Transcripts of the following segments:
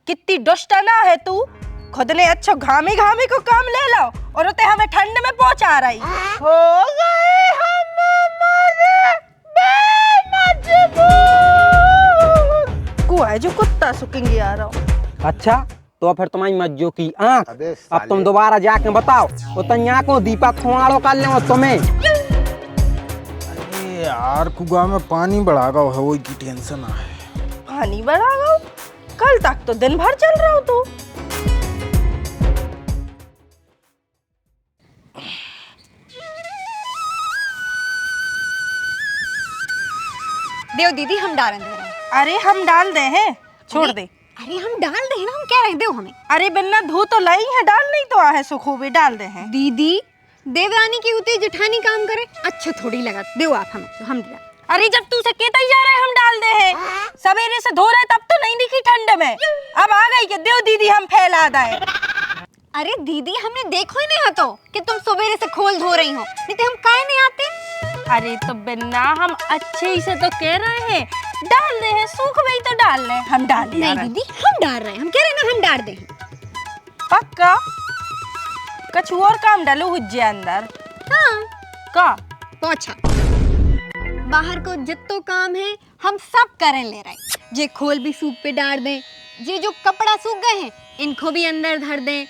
कितनी दुष्ट ना है तू। खुद ने अच्छा घामी घामी को काम ले लो और उते हमें ठंड में पहुंचा रही। हो गए हम को है जो कुत्ता सुखेंगे आ रहा हूँ। अच्छा तो फिर तुम्हारी मज्जो की आँख। अब तुम दोबारा जाके बताओ उतनी आँखों दीपा खोआड़ो कर ले तुम्हें। अरे यार कुआ में पानी बढ़ा गया है, वही की टेंशन है। पानी बढ़ा गया? कल तक तो दिन भर चल रहा हो तू। देव दीदी हम डाल दे रहे हैं। अरे हम डाल दे हैं, छोड़ दे। अरे हम डाल दे ना, हम कह रहे हैं देव हमें। अरे बिन्ना धो तो लाई है, डाल नहीं तो है सुखोबे डाल दे हैं। दीदी देवरानी की उतनी जेठानी काम करे अच्छा थोड़ी लगा। देव आप हमें तो हम डाल। अरे जब तू से कहता ही जा रहा है हम डाल दे हैं। सवेरे से धो रहे तब तो नहीं दिखी ठंड में, अब आ गई कि देव दीदी हम फैला दे। अरे दीदी हमने देखो ही नहीं तो कि तुम सवेरे से खोल धो रही हो, नहीं तो हम काहे नहीं आते। अरे तो बिन्ना हम अच्छे ही से तो कह रहे हैं डाल दे हैं, सूख गई तो डाल ले। हम डाल नहीं दीदी हम डाल रहे हैं, हम कह रहे हैं ना हम डाल दे हैं। पक्का कुछ और काम डालो हुज्जे अंदर। हाँ का पोछा बाहर को जितो काम है हम सब करें ले रहे। जे खोल भी सूख पे डाल दें, जे जो कपड़ा सूख गए हैं इनको भी अंदर धर दें,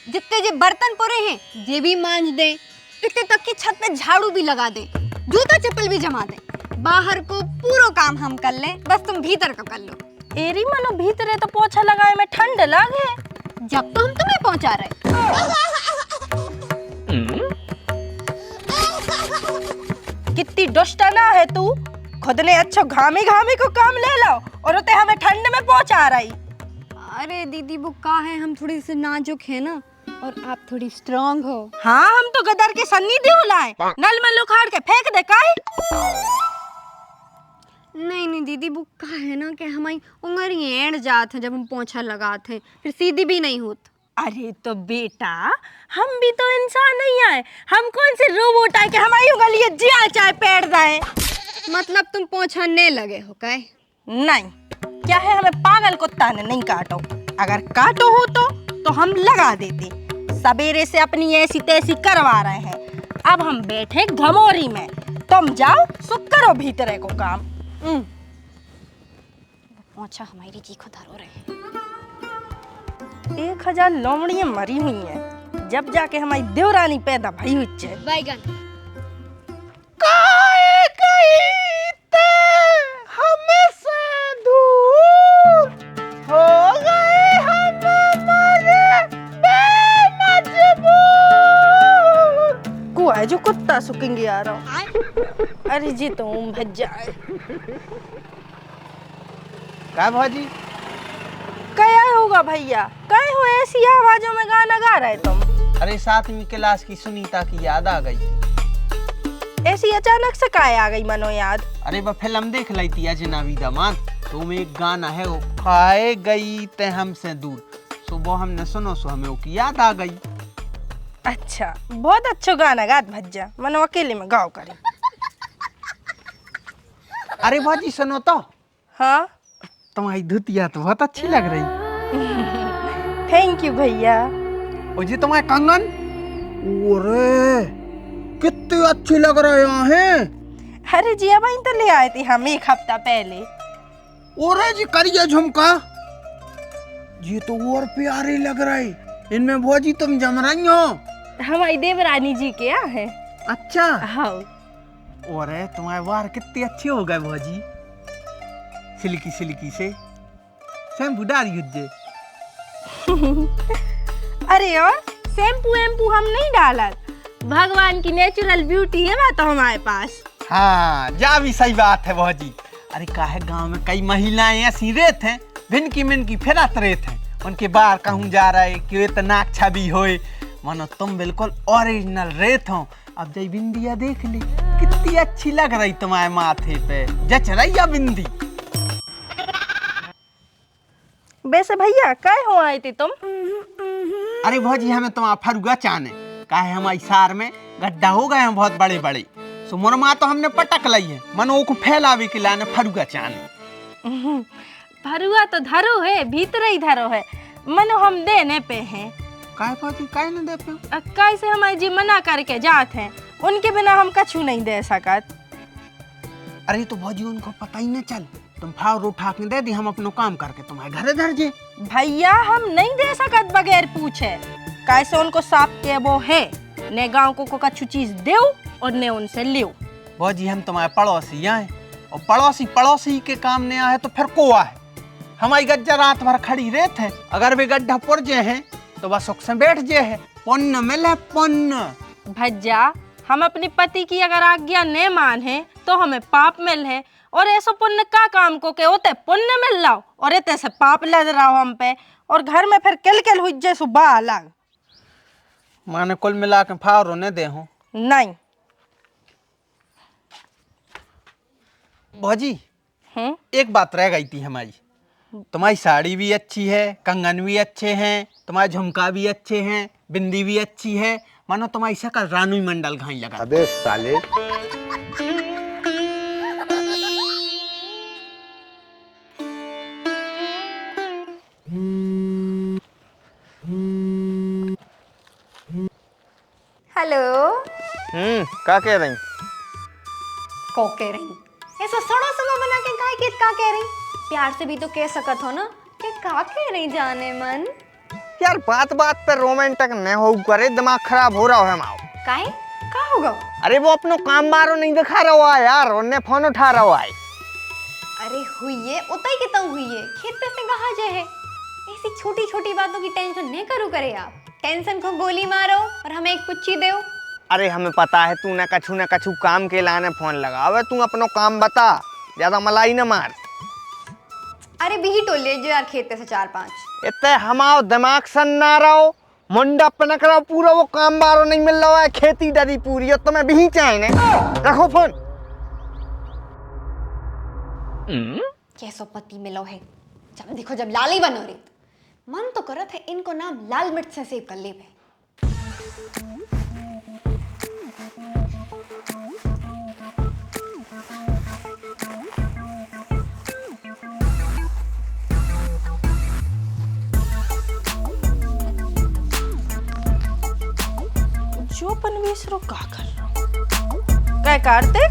जितने जे बर्तन पड़े हैं जे भी मांज दें, इतने तक की छत पे झाड़ू भी लगा दें, जूता चप्पल भी जमा दें। बाहर को पूरा काम हम कर लें, बस तुम भीतर का कर लो। एरी मनो भीतरे तो पोछा लगाए में ठंड लगे, जब तो हम तुम्हें पहुंचा रहे। कितनी दुष्ट ना है तू। खुद ने अच्छा घामी घामी को काम ले लो और उते हमें ठंड में पहुंचा रही। अरे दीदी वो का है, हम थोड़ी सी नाजुक है ना और आप थोड़ी स्ट्रांग हो। हाँ हम तो गदर के सन्नी देव लाए, नल में उखाड़ के फेंक दे काहे। नहीं नहीं दीदी वो का है ना कि हमारी उंगली एड़ जात है जब हम पोछा लगाते हैं, फिर सीधी भी नहीं होती। अरे तो बेटा हम भी तो इंसान नहीं आए, हम कौन से रोबोट आए कि हमारी उंगली जिया चाहे पेड़ जाए। मतलब तुम पोछा ने लगे हो काय? नहीं क्या है, हमें पागल कुत्ता ने नहीं काटो, अगर काटो हो तो हम लगा देते। सवेरे से अपनी ऐसी तैसी करवा रहे हैं, अब हम बैठे घमोरी में, तुम जाओ सुख करो भीतरे को काम। पोछा हमारी जी को धरो रहे। 1000 लोमड़ियां मरी हुई हैं, जब जाके हमारी देवरानी पैदा भई हुई है। बैगन है जो कुत्ता सुखेंगे आ रहा हूँ। अरे जी तुम भज जाए। क्या भाजी क्या होगा भैया, कहे हो ऐसी आवाजों में गाना गा रहे तुम? अरे 7वीं क्लास की सुनीता की याद आ गई थी। ऐसी अचानक से काय आ गई मनो याद? अरे वह फिल्म देख ली थी अजनबी दामाद, तो में एक गाना है वो खाए गई ते हमसे दूर, सो वो हमने सुनो सो हमें उसकी याद आ गई। अच्छा बहुत अच्छा गाना गात भज्जा, मनो अकेले में गाओ करे। अरे भाजी सुनो तो। हाँ तुम्हारी धुतिया तो बहुत अच्छी लग रही। थैंक यू भैया। और जी तुम्हारे कंगन, अरे कितने अच्छे लग रहे हैं। अरे जी अब तो ले आए थे हम 1 हफ्ता पहले। अरे जी करिए झुमका, ये तो और प्यारे लग रहे, इनमें भौजी तुम जम रही हो। हमारी देवरानी जी के यहाँ है। अच्छा हाँ। और तुम्हारे बाल कितने अच्छे हो गए भौजी, सिल्की सिल्की से शैम्पू डाली हुज्जे। अरे और शैम्पू एम्पू हम नहीं डाला, भगवान की नेचुरल ब्यूटी है बात तो हमारे पास। हाँ जा भी सही बात है भौजी। अरे काहे गांव में कई महिलाएं ऐसी रहते हैं भिनकी मिनकी फिरत रहते हैं, उनके बाहर कहूँ जा रहे कि इतना अच्छा भी होए, मानो तुम बिल्कुल ओरिजिनल रेत हो। अब जय बिंदिया देख ली कितनी अच्छी लग रही तुम्हारे माथे पे, जच रही है बिंदी। वैसे भैया काय हो आए थे तुम? अरे भौजी हमें तुम्हारा फरुआ चाने, काहे हमारी सार में गड्ढा हो गए हैं बहुत बड़े बड़े, सो मोरमा तो हमने पटक ली है, मनो को फैलावे के लाने फरुआ चाने। भरुआ तो धरो है, भीतर ही धरो है, मनो हम देने पे हैं। काय भौजी काय न दे पे? कैसे हमारी जी मना करके जात हैं, उनके बिना हम कछु नहीं दे सकत। अरे तो भौजी उनको पता ही न चल, तुम फावर उठा के दे दी, हम अपनो काम करके तुम्हारे घरे धर जे। भैया हम नहीं दे सकत बगैर पूछे, कैसे उनको साफ के वो है, ने गाँव को कछु चीज दे और ने उनसे लियो। भौजी हम तुम्हारे पड़ोसी आए, और पड़ोसी पड़ोसी के काम ने आए तो फिर को आए? हमारी गज्जा रात भर खड़ी रहते हैं, अगर वे गड्ढा पुर जे हैं तो बस सुख से बैठ जे है, पुण्य मिले पुण्य। भज्जा हम अपने पति की अगर आज्ञा न माने तो हमें पाप मिल है, और ऐसा पुण्य का काम को के होते पुण्य मिल रहा और इतने से पाप लग रहा हो हम पे, और घर में फिर किल किल हुई जैसो बा अलग। माने कुल मिला के फावर ने दे हूँ नहीं। भौजी एक बात रह गई थी हमारी, तुम्हारी साड़ी भी अच्छी है, कंगन भी अच्छे हैं, तुम्हारे झुमका भी अच्छे हैं, बिंदी भी अच्छी है, मानो तुम्हारी शक्ल रानू मंडल घाई लगा। अबे साले, हेलो। का कह रही? को कह रही ऐसा सड़ा सड़ा बना के काय के का कह रही? प्यार से भी तो कह सकत हो ना कि का कह रही जाने मन। यार बात बात पे रोमांटिक न हो करे, दिमाग खराब हो रहा है माओ। काहे का होगा? अरे वो अपनो काम बारो नहीं दिखा रहा है यार, उन्हें फोन उठा रहा है। अरे हुई है उतई के तऊ हुई है, खेत पे से कहाँ जाए है? ऐसी छोटी छोटी बातों की टेंशन नहीं करो करे आप। टेंशन को गोली मारो और हमें एक पुच्ची दो। अरे हमें पता है तू न कछु काम के लाने फोन लगा, अब तू अपनो काम बता, ज्यादा मलाई न मार। अरे भी टोले जो यार खेते से 4-5 इतने हमाओ दिमाग सन ना रहो, मुंडा पनक रहा पूरा, वो काम बारो नहीं मिल रहा है, खेती डरी पूरी और तुम्हें भी चाहिए। रखो फोन। कैसो पति मिलो है, जब देखो जब लाल ही बनो रही मन तो करत है इनको नाम लाल मिर्च से सेव कर ले। जो पनवेश रो का कर रहा, क्या कार्तिक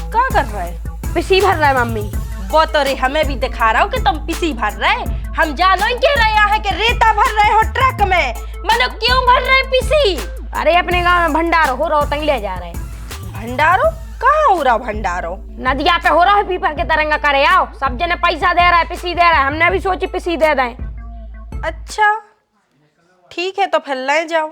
क्या कर रहा है? पिसी भर रहा है मम्मी। वो तो रे हमें भी दिखा रहा हो कि तुम पिसी भर रहे, हम जानो ही कह रहे हैं कि रेता भर रहे हो ट्रक में, मनो क्यों भर रहे पिसी? अरे अपने गांव में भंडार हो रहा हो, तंग ले जा रहे हैं। भंडारो कहाँ हो रहा भंडारो? नदिया पे हो रहा है, पीपर के तरंगा करे आओ, सब जने पैसा दे रहा है, पिसी दे रहा है, हमने भी सोची पिसी दे दें। अच्छा ठीक है तो फिर ले जाओ।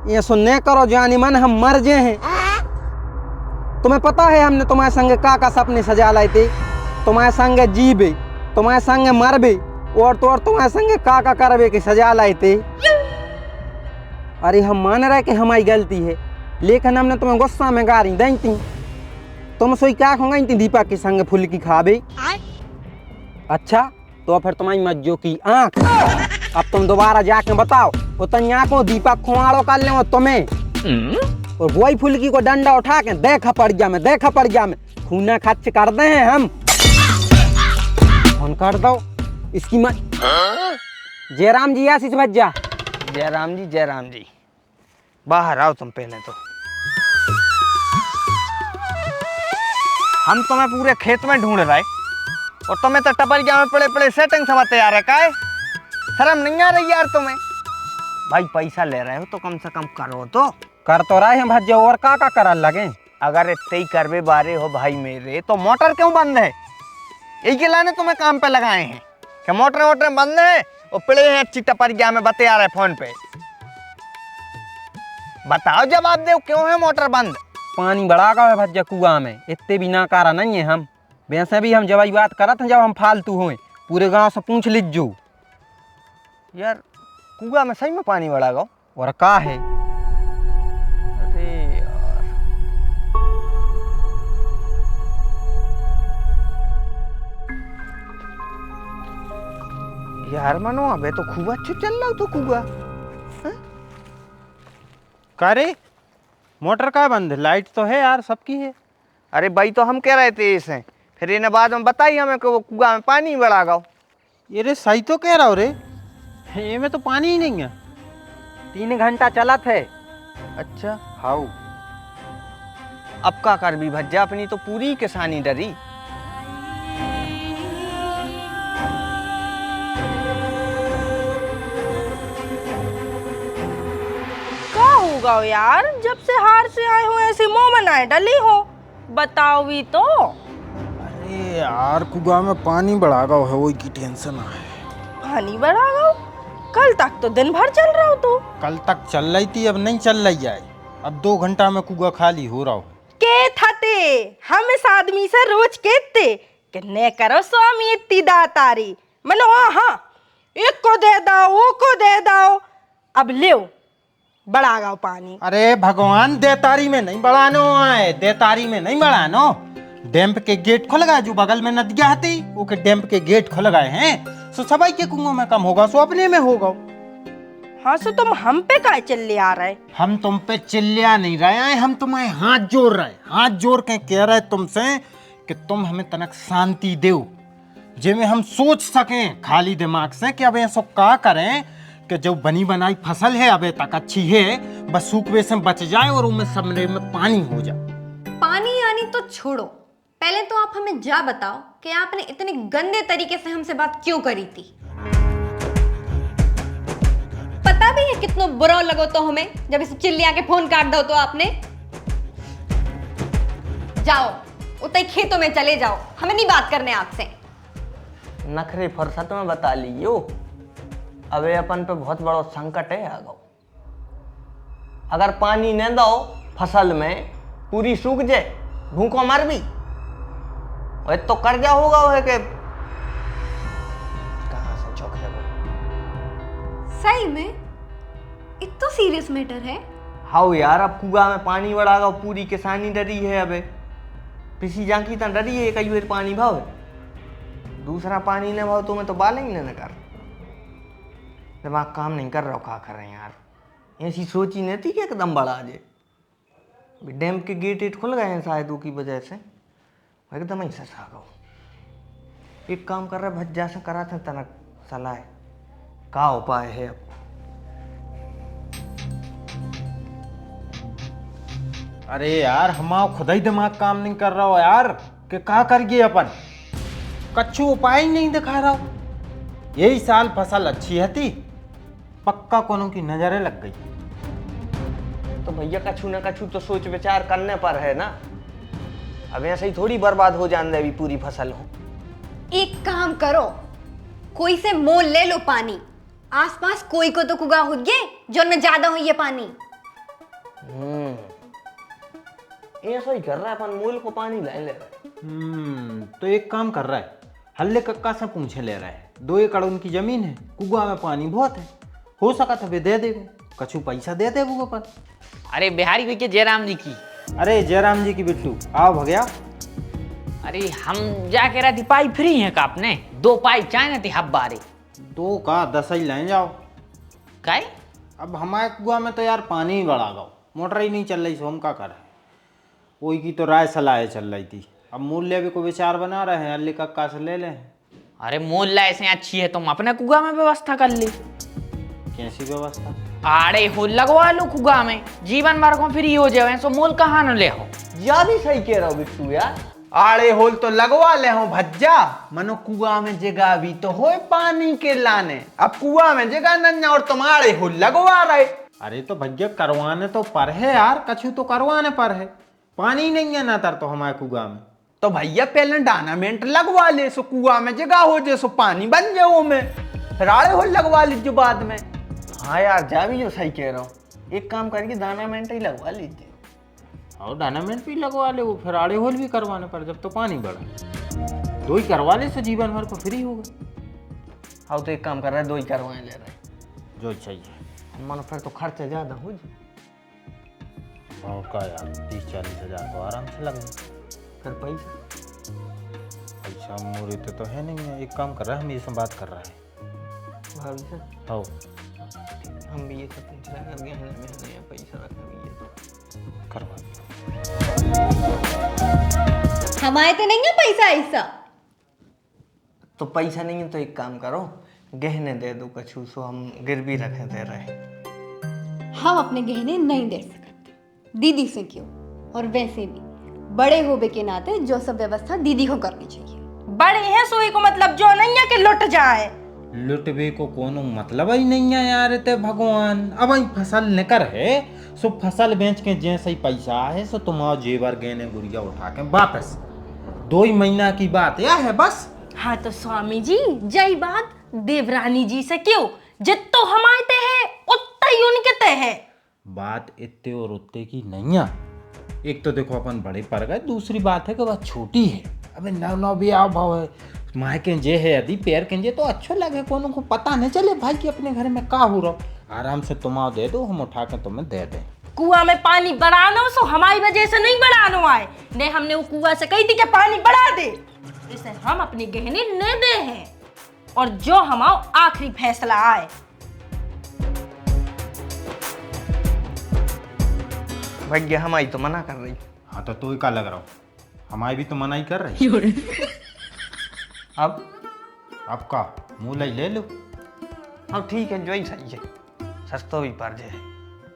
ये सुनने करो जानी मन, हम मर जे हैं। तुम्हें पता है हमने तुम्हारे संग का सपने सजा लाए थे, तुम्हारे संग जीबे, तुम्हारे संग मरबे, और तो और तुम्हारे संग का करबे के सजा लाए थे। अरे हम मान रहे कि हमारी गलती है, लेकिन हमने तुम्हें गुस्सा में गारी दी थी। तुम सोई क्या खोंगी थी दीपक के संग फुल्की खाबे। अच्छा तो फिर तुम्हारी मज्जो की आंख, अब तुम दोबारा जाके बताओ उतनी आंखों दीपक खुआड़ो कर ले तुम्हें, और वही फुल्की को डंडा उठा के देखा पड़ गया में खूना खर्च कर दे हैं हम। फोन कर दो इसकी जयराम जी आशीष भज्जा। जयराम जी बाहर आओ तुम पहले तो। हम तुम्हें पूरे खेत में ढूंढ रहे और तुम्हें तो टपरिया में पड़े पड़े सेटिंग समझ तैयार है। काय शर्म नहीं आ रही यार तुम्हें? भाई पैसा ले रहे हो तो कम से कम करो तो। कर तो रहे हैं भज्जा, और का कर लगे? अगर इतने ही करवे बारे हो भाई मेरे, तो मोटर क्यों बंद है? यही के लाने तुम्हें काम पे लगाए हैं कि मोटर बंद है और पड़े हैं अच्छी टपरिया में बते आ रहे फोन पे। बताओ जवाब दो, क्यों है मोटर बंद? पानी बड़ा गया है भज्जा कुआं में, इतने भी नाकारा नहीं है हम। वैसे भी हम जब बात करत हैं जब हम फालतू हुए, पूरे गांव से पूछ लीजो। यार कुआं में सही में पानी बड़ा गो और का है? अरे यार यार मनो अबे तो खूब अच्छा चल रहा तो कुआ। का रे मोटर का बंद है? लाइट तो है यार, सबकी है। अरे भाई तो हम कह रहे थे इसे, फिर इन्हें बाद में बताई हमें कि वो कुआ में पानी बढ़ा गाओ। ये रे सही तो कह रहा हो रे, ये में तो पानी ही नहीं है। 3 घंटा चला थे। अच्छा हाउ। अब का कर भी भज्जा, अपनी तो पूरी किसानी डरी। का होगा यार, जब से हार से आए हो ऐसी मुंह बनाए डली हो, बताओ भी तो। अरे यार कुआ में पानी बढ़ा गया है, वही की टेंशन है। पानी बढ़ा गो, कल तक तो दिन भर चल रहा हो तो। कल तक चल रही थी, अब नहीं चल रही है। अब 2 घंटा में कुआ खाली हो रहा हो। के थते हम इस आदमी से रोज कहते कि ने करो स्वामी इतनी दातारी, मनो हाँ एक को दे दो वो को दे दो, अब ले बढ़ा गाओ पानी। अरे भगवान देतारी में नहीं बढ़ानो है, देतारी में नहीं बढ़ानो। डैम्प के गेट खुल गए, जो बगल में नदियाँ आती वो के डैम्प के गेट खुल गए हैं, सो सबाई के कुओं में कम होगा, सो अपने में होगा। हाँ सो तुम हम पे काय चिल्ले आ रहे? हम तुम पे चिल्लिया नहीं रहे हैं, हम तुम्हें हाथ जोड़ रहे, हाथ जोड़ के कह रहे तुमसे कि तुम हमें तनक शांति दो, जिसमें हम सोच सकें खाली दिमाग से कि अब ऐसा क्या करें कि जो बनी बनाई फसल है अबे तक अच्छी है, बस सूखे से बच जाए और उनमें सबने में पानी हो जाए। पानी आनी तो छोड़ो, पहले तो आप हमें जा बताओ कि आपने इतने गंदे तरीके से हमसे बात क्यों करी थी। पता भी है कितना बुरा लगो तो हमें जब इस चिल्लिया के फोन काट दो तो आपने। जाओ उतने खेतों में चले जाओ, हमें नहीं बात करने आपसे। नखरे फुर्सत में बता लियो, अबे अपन पे बहुत बड़ा संकट है आ गो। अगर पानी न दो फसल में पूरी सूख जाए, भूखों मर भी, और तो कर्जा होगा वो है कि कहां से चौक है वो। सही में इतना सीरियस मैटर है? हाउ यार, अब कुआ में पानी बढ़ागा, पूरी किसानी डरी है। अबे पिसी जाकी तो डरी है, कई बार पानी भाव दूसरा पानी न भाव तो मैं तो बालेंगे न कर। दिमाग काम नहीं कर रहा, क्या कर रहे हैं यार। ऐसी सोची नहीं थी कि एकदम बड़ा आ जाए। डैम के गेट खुल गए हैं शायद की वजह से, एकदम ही ससा गो। एक काम कर रहा है, भज्जा से करा था तनक सलाह, का उपाय है अब। अरे यार हमारा खुद ही दिमाग काम नहीं कर रहा हो यार, कि क्या करिए अपन, कच्छु उपाय ही नहीं दिखा रहा हो। यही साल फसल अच्छी थी, पक्का कोनो की नजरें लग गई। तो भैया कछु न कछु तो सोच विचार करने पर है ना। अब ऐसे ही थोड़ी बर्बाद हो जाने देवी पूरी फसल हो। एक काम करो, कोई से मोल ले लो पानी, आसपास कोई को तो कुआ हो गए जो उनमें ज्यादा हो ये पानी। ऐसा ही कर रहा है, अपन मूल को पानी ले रहे। तो एक काम कर रहा है, हल्ले कक्का से पूछे ले रहा है। 2 एकड़ उनकी जमीन है, कुआ में पानी बहुत है, हो सका तो वे दे देवे, कछु पैसा दे दे वो अपन। अरे बिहारी भैया जयराम जी की। अरे जयराम जी की बिट्टू आओ भगया। अरे हम जा कह रहे थे पाइप फ्री है का आपने? 2 पाइप चाहिए थे हब बारे। 2 का 10 ही लाए जाओ। काय? अब हमारे कुआ में तो यार पानी ही बढ़ा गया, मोटर ही नहीं चल रही, सो हम क्या कर रहे हैं। वही की तो राय सलाह चल रही थी, अब मूल्य भी को विचार बना रहे हैं, अल्ली कक्का से ले लें। अरे मूल्य ऐसे अच्छी है, तुम अपने कुआ में व्यवस्था कर ली। कैसी व्यवस्था? आड़े हो लगवा लो कुआ में, जीवन भर को फ्री हो जाए, सो मूल कहाँ न ले हो। या भी सही कह रहा हूँ बिट्टू यार। आड़े होल तो लगवा ले हो भज्जा, मनो कुआ में जगह भी तो हो पानी के लाने, अब कुआ में जगह नहीं और तुम आड़े होल लगवा रहे। अरे तो भैया करवाने तो पर है यार, कछु तो करवाने पर है, पानी नहीं है ना तर तो हमारे कुआ में। तो भैया पहले डानामेंट लगवा ले, सो कुआ में जगह हो जाए, सो पानी बन जाओ में, फिर आड़े होल लगवा लीजिए बाद में। हाँ यार, जा भी जो सही कह रहा हूँ, एक काम करके दानामेंट ही लगवा लीजिए। और डायनामेंट भी लगवा ले, वो फिर आड़े होल भी करवाने पर, जब तो पानी बढ़ा 2 ही करवा ले, सो जीवन भर को फ्री होगा। हाँ तो एक काम कर रहा है, 2 ही करवाए ले रहे जो चाहिए। मानो फिर तो खर्चा ज्यादा हो जाए। और का यार 30-40 हज़ार तो आराम से लगे। फिर पैसा पैसा मोरे तो है नहीं है। एक काम कर रहा है, हम ये सब बात कर रहा है, भाभी से हो हम भी ये सब पूछ रहे हैं, गहने में पैसा रखा भी है तो करवा हमारे तो नहीं है पैसा ऐसा। तो पैसा नहीं है तो एक काम करो, गहने दे दो कछु सो हम गिरवी रखे दे रहे। हम अपने गहने नहीं दे सकते, दीदी से क्यों। और वैसे भी बड़े होने के नाते जो सब व्यवस्था दीदी को करनी चाहिए। बड़े हैं सोई को मतलब जो नहीं है कि लुट जाए। लुटबे को कोनो मतलब ही नहीं है यार, ते भगवान। अब ही फसल निकर है सो फसल बेच के जैसे ही पैसा है सो तुम आओ जेवर गहने गुड़िया उठा के वापस। 2 ही महीना की बात यह है बस। हाँ तो स्वामी जी जय बात देवरानी जी से क्यों, जितो हमारे है उतना ही उनके ते है। बात इतने और उतने की नहीं है। एक तो देखो अपन बड़े पर गए, दूसरी बात है कि वह छोटी है। अबे नौ नौ भी आओ भाव है माँ के जे है यदि पैर के जे तो अच्छो लगे, कोनो को पता नहीं चले भाई कि अपने घर में का हो रहा। आराम से तुम आओ दे दो, हम उठा के तुम्हें दे दें। कुआं में पानी बढ़ाना सो हमारी वजह से नहीं बढ़ाना आए ने, हमने वो कुआं से कही थी कि पानी बढ़ा दे, इसे हम अपने गहने न दे हैं और जो हमारा आखिरी फैसला आए। भैया हमारी तो मना कर रही। हाँ तो ही का लग रहा हो, हमारी भी तो मना ही कर रही। अब का मुँह ले लो। अब ठीक है, जो ही सही है, सस्ता भी पड़ जाए।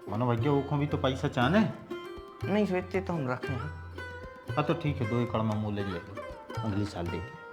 मनो भैया वो भी तो पैसा चाहने नहीं सोचते तो हम रखे हैं। हाँ तो ठीक है, 2 एकड़ में मुँह ले लो, अगली साल देंगे।